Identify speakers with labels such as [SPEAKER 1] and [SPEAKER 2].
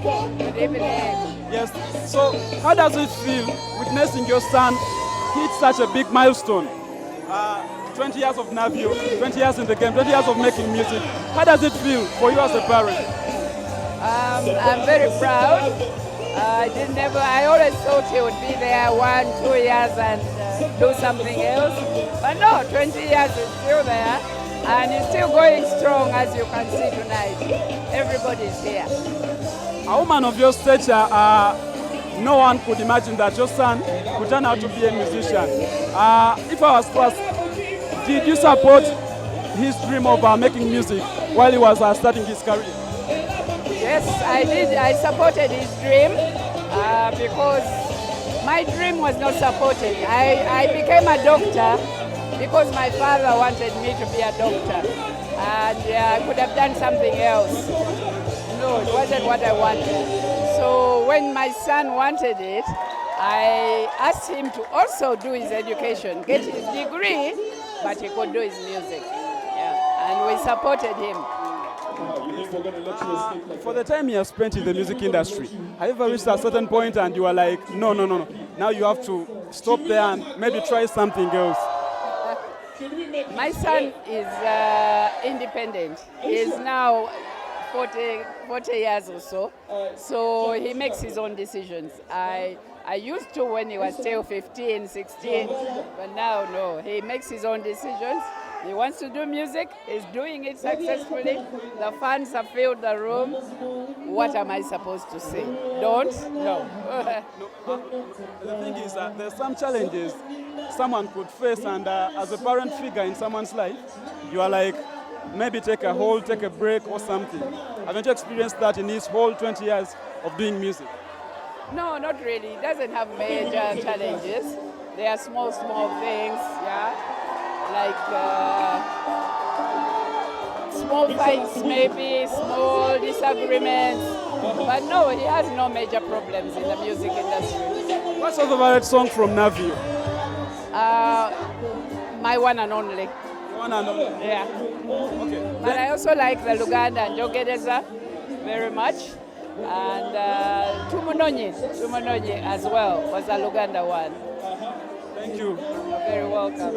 [SPEAKER 1] Good evening.
[SPEAKER 2] Yes. So, how does it feel witnessing your son hit such a big milestone? 20 years of Navio, 20 years in the game, 20 years of making music. How does it feel for you as a parent?
[SPEAKER 1] I'm very proud. I always thought he would be there 1, 2 years and do something else. But no, 20 years is still there. And he's still going strong, as you can see tonight. Everybody's here.
[SPEAKER 2] A woman of your stature, no one could imagine that your son would turn out to be a musician. If I was to ask, did you support his dream of making music while he was starting his career?
[SPEAKER 1] Yes, I did. I supported his dream because my dream was not supported. I became a doctor because my father wanted me to be a doctor, and I could have done something else. No, it wasn't what I wanted. So when my son wanted it, I asked him to also do his education, get his degree, but he could do his music. Yeah, and we supported him.
[SPEAKER 2] For the time you have spent in the music industry, have you ever reached a certain point and you are like, no, now you have to stop there and maybe try something else?
[SPEAKER 1] My son is independent. He is now 40 years or so. So he makes his own decisions. I used to when he was still 15, 16, but now no. He makes his own decisions. He wants to do music. He's doing it successfully. The fans have filled the room. What am I supposed to say? Don't? No.
[SPEAKER 2] The thing is that there's some challenges someone could face, and as a parent figure in someone's life, you are like, maybe take a hold, take a break or something. Haven't you experienced that in his whole 20 years of doing music?
[SPEAKER 1] No, not really. He doesn't have major challenges. There are small things, yeah, like small fights maybe, small disagreements. But no, he has no major problems in the music industry.
[SPEAKER 2] What's your favorite song from Navio?
[SPEAKER 1] My one and only.
[SPEAKER 2] One and only?
[SPEAKER 1] Yeah.
[SPEAKER 2] Okay.
[SPEAKER 1] But I also like the Luganda and Jogereza very much. And Tumunonyi as well was a Luganda one.
[SPEAKER 2] Thank you.
[SPEAKER 1] You're very welcome.